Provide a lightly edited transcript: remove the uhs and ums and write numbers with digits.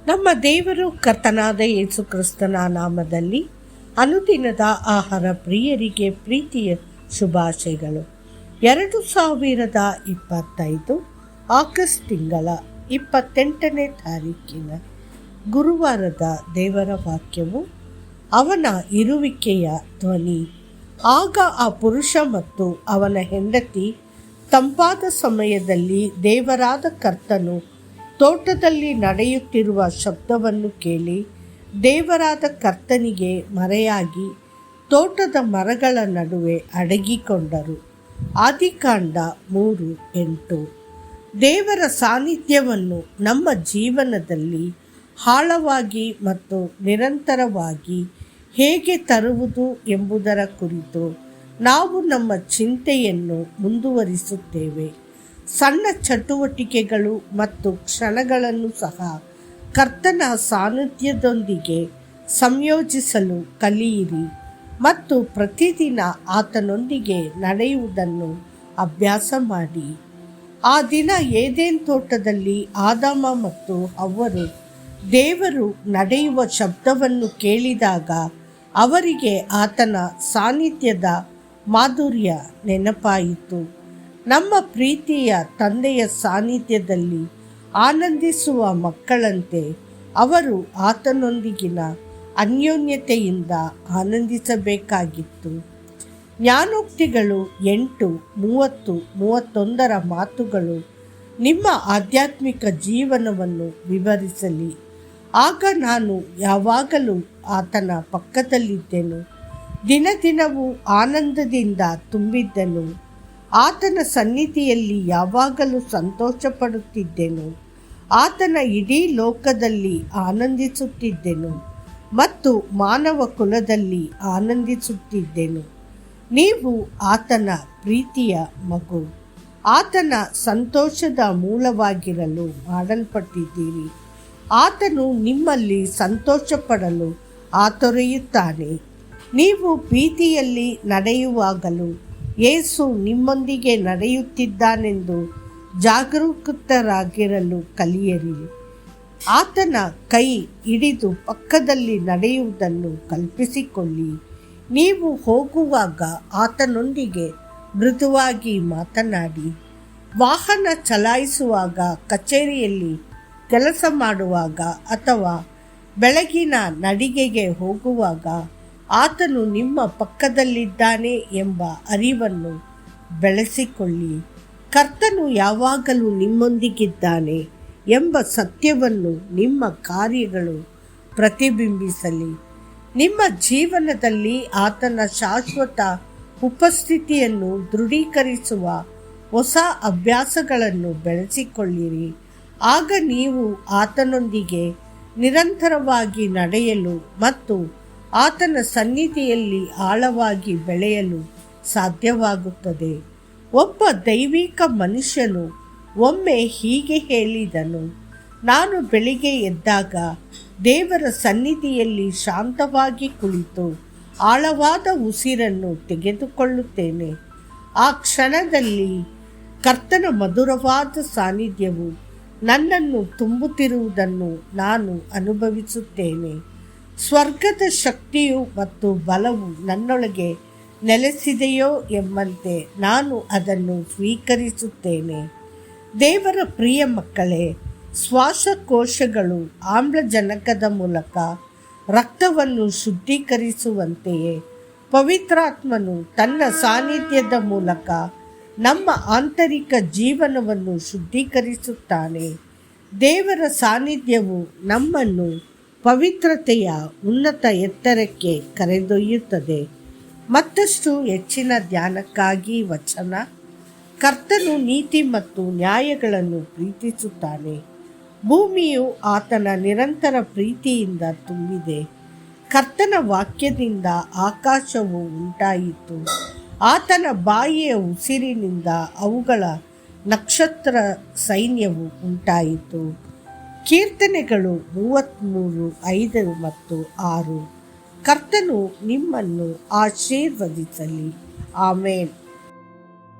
ನಮ್ಮ ದೇವರು ಕರ್ತನಾದ ಯೇಸು ಕ್ರಿಸ್ತನ ನಾಮದಲ್ಲಿ ಅನುದಿನದ ಆಹಾರ ಪ್ರಿಯರಿಗೆ ಪ್ರೀತಿಯ ಶುಭಾಶಯಗಳು. 2025 ಆಗಸ್ಟ್ ತಿಂಗಳ 28ನೇ ತಾರೀಕಿನ ಗುರುವಾರದ ದೇವರ ವಾಕ್ಯವು, ಅವನ ಇರುವಿಕೆಯ ಧ್ವನಿ. ಆಗ ಆ ಪುರುಷ ಮತ್ತು ಅವನ ಹೆಂಡತಿ ತಂಪಾದ ಸಮಯದಲ್ಲಿ ದೇವರಾದ ಕರ್ತನು ತೋಟದಲ್ಲಿ ನಡೆಯುತ್ತಿರುವ ಶಬ್ದವನ್ನು ಕೇಳಿ ದೇವರಾದ ಕರ್ತನಿಗೆ ಮರೆಯಾಗಿ ತೋಟದ ಮರಗಳ ನಡುವೆ ಅಡಗಿಕೊಂಡರು. ಆದಿಕಾಂಡ 3:8. ದೇವರ ಸಾನ್ನಿಧ್ಯವನ್ನು ನಮ್ಮ ಜೀವನದಲ್ಲಿ ಆಳವಾಗಿ ಮತ್ತು ನಿರಂತರವಾಗಿ ಹೇಗೆ ತರುವುದು ಎಂಬುದರ ಕುರಿತು ನಾವು ನಮ್ಮ ಚಿಂತೆಯನ್ನು ಮುಂದುವರಿಸುತ್ತೇವೆ. ಸಣ್ಣ ಚಟುವಟಿಕೆಗಳು ಮತ್ತು ಕ್ಷಣಗಳನ್ನು ಸಹ ಕರ್ತನ ಸಾನ್ನಿಧ್ಯದೊಂದಿಗೆ ಸಂಯೋಜಿಸಲು ಕಲಿಯಿರಿ ಮತ್ತು ಪ್ರತಿದಿನ ಆತನೊಂದಿಗೆ ನಡೆಯುವುದನ್ನು ಅಭ್ಯಾಸ ಮಾಡಿ. ಆ ದಿನ ಏದೆನ್ ತೋಟದಲ್ಲಿ ಆದಾಮ ಮತ್ತು ಹವ್ವರು ದೇವರು ನಡೆಯುವ ಶಬ್ದವನ್ನು ಕೇಳಿದಾಗ ಅವರಿಗೆ ಆತನ ಸಾನ್ನಿಧ್ಯದ ಮಾಧುರ್ಯ ನೆನಪಾಯಿತು. ನಮ್ಮ ಪ್ರೀತಿಯ ತಂದೆಯ ಸಾನ್ನಿಧ್ಯದಲ್ಲಿ ಆನಂದಿಸುವ ಮಕ್ಕಳಂತೆ ಅವರು ಆತನೊಂದಿಗಿನ ಅನ್ಯೋನ್ಯತೆಯಿಂದ ಆನಂದಿಸಬೇಕಾಗಿತ್ತು. ಜ್ಞಾನೋಕ್ತಿಗಳು 8:30-31 ಮಾತುಗಳು ನಿಮ್ಮ ಆಧ್ಯಾತ್ಮಿಕ ಜೀವನವನ್ನು ವಿವರಿಸಲಿ. ಆಗ ನಾನು ಯಾವಾಗಲೂ ಆತನ ಪಕ್ಕದಲ್ಲಿದ್ದೆನು, ದಿನದಿನವೂ ಆನಂದದಿಂದ ತುಂಬಿದ್ದೆನು. ಆತನ ಸನ್ನಿಧಿಯಲ್ಲಿ ಯಾವಾಗಲೂ ಸಂತೋಷಪಡುತ್ತಿದ್ದೆನು. ಆತನ ಇಡೀ ಲೋಕದಲ್ಲಿ ಆನಂದಿಸುತ್ತಿದ್ದೆನು ಮತ್ತು ಮಾನವ ಕುಲದಲ್ಲಿ ಆನಂದಿಸುತ್ತಿದ್ದೆನು. ನೀವು ಆತನ ಪ್ರೀತಿಯ ಮಗು, ಆತನ ಸಂತೋಷದ ಮೂಲವಾಗಿರಲು ಮಾಡಲ್ಪಟ್ಟಿದ್ದೀರಿ. ಆತನು ನಿಮ್ಮಲ್ಲಿ ಸಂತೋಷಪಡಲು ಆತೊರೆಯುತ್ತಾನೆ. ನೀವು ಬೀದಿಯಲ್ಲಿ ನಡೆಯುವಾಗಲೂ ಯೇಸು ನಿಮ್ಮೊಂದಿಗೆ ನಡೆಯುತ್ತಿದ್ದಾನೆಂದು ಜಾಗರೂಕರಾಗಿರಲು ಕಲಿಯಿರಿ. ಆತನ ಕೈ ಹಿಡಿದು ಪಕ್ಕದಲ್ಲಿ ನಡೆಯುವುದನ್ನು ಕಲ್ಪಿಸಿಕೊಳ್ಳಿ. ನೀವು ಹೋಗುವಾಗ ಆತನೊಂದಿಗೆ ಮೃದುವಾಗಿ ಮಾತನಾಡಿ. ವಾಹನ ಚಲಾಯಿಸುವಾಗ, ಕಚೇರಿಯಲ್ಲಿ ಕೆಲಸ ಮಾಡುವಾಗ ಅಥವಾ ಬೆಳಗಿನ ನಡಿಗೆಗೆ ಹೋಗುವಾಗ ಆತನು ನಿಮ್ಮ ಪಕ್ಕದಲ್ಲಿದ್ದಾನೆ ಎಂಬ ಅರಿವನ್ನು ಬೆಳೆಸಿಕೊಳ್ಳಿ. ಕರ್ತನು ಯಾವಾಗಲೂ ನಿಮ್ಮೊಂದಿಗಿದ್ದಾನೆ ಎಂಬ ಸತ್ಯವನ್ನು ನಿಮ್ಮ ಕಾರ್ಯಗಳು ಪ್ರತಿಬಿಂಬಿಸಲಿ. ನಿಮ್ಮ ಜೀವನದಲ್ಲಿ ಆತನ ಶಾಶ್ವತ ಉಪಸ್ಥಿತಿಯನ್ನು ದೃಢೀಕರಿಸುವ ಹೊಸ ಅಭ್ಯಾಸಗಳನ್ನು ಬೆಳೆಸಿಕೊಳ್ಳಿರಿ. ಆಗ ನೀವು ಆತನೊಂದಿಗೆ ನಿರಂತರವಾಗಿ ನಡೆಯಲು ಮತ್ತು ಆತನ ಸನ್ನಿಧಿಯಲ್ಲಿ ಆಳವಾಗಿ ಬೆಳೆಯಲು ಸಾಧ್ಯವಾಗುತ್ತದೆ. ಒಬ್ಬ ದೈವಿಕ ಮನುಷ್ಯನು ಒಮ್ಮೆ ಹೀಗೆ ಹೇಳಿದನು, ನಾನು ಬೆಳಿಗ್ಗೆ ಎದ್ದಾಗ ದೇವರ ಸನ್ನಿಧಿಯಲ್ಲಿ ಶಾಂತವಾಗಿ ಕುಳಿತು ಆಳವಾದ ಉಸಿರನ್ನು ತೆಗೆದುಕೊಳ್ಳುತ್ತೇನೆ. ಆ ಕ್ಷಣದಲ್ಲಿ ಕರ್ತನ ಮಧುರವಾದ ಸಾನ್ನಿಧ್ಯವು ನನ್ನನ್ನು ತುಂಬುತ್ತಿರುವುದನ್ನು ನಾನು ಅನುಭವಿಸುತ್ತೇನೆ. ಸ್ವರ್ಗದ ಶಕ್ತಿಯು ಮತ್ತು ಬಲವು ನನ್ನೊಳಗೆ ನೆಲೆಸಿದೆಯೋ ಎಂಬಂತೆ ನಾನು ಅದನ್ನು ಸ್ವೀಕರಿಸುತ್ತೇನೆ. ದೇವರ ಪ್ರಿಯ ಮಕ್ಕಳೇ, ಶ್ವಾಸಕೋಶಗಳು ಆಮ್ಲಜನಕದ ಮೂಲಕ ರಕ್ತವನ್ನು ಶುದ್ಧೀಕರಿಸುವಂತೆಯೇ ಪವಿತ್ರಾತ್ಮನು ತನ್ನ ಸಾನ್ನಿಧ್ಯದ ಮೂಲಕ ನಮ್ಮ ಆಂತರಿಕ ಜೀವನವನ್ನು ಶುದ್ಧೀಕರಿಸುತ್ತಾನೆ. ದೇವರ ಸಾನ್ನಿಧ್ಯವು ನಮ್ಮನ್ನು ಪವಿತ್ರತೆಯ ಉನ್ನತ ಎತ್ತರಕ್ಕೆ ಕರೆದೊಯ್ಯುತ್ತದೆ. ಮತ್ತಷ್ಟು ಹೆಚ್ಚಿನ ಧ್ಯಾನಕ್ಕಾಗಿ ವಚನ. ಕರ್ತನು ನೀತಿ ಮತ್ತು ನ್ಯಾಯಗಳನ್ನು ಪ್ರೀತಿಸುತ್ತಾನೆ. ಭೂಮಿಯು ಆತನ ನಿರಂತರ ಪ್ರೀತಿಯಿಂದ ತುಂಬಿದೆ. ಕರ್ತನ ವಾಕ್ಯದಿಂದ ಆಕಾಶವು ಉಂಟಾಯಿತು. ಆತನ ಬಾಯಿಯ ಉಸಿರಿನಿಂದ ಅವುಗಳ ನಕ್ಷತ್ರ ಸೈನ್ಯವು ಉಂಟಾಯಿತು. ಕೀರ್ತನೆಗಳು 33:5-6. ಕರ್ತನು ನಿಮ್ಮನ್ನು ಆಶೀರ್ವದಿಸಲಿ. ಆಮೇನ್.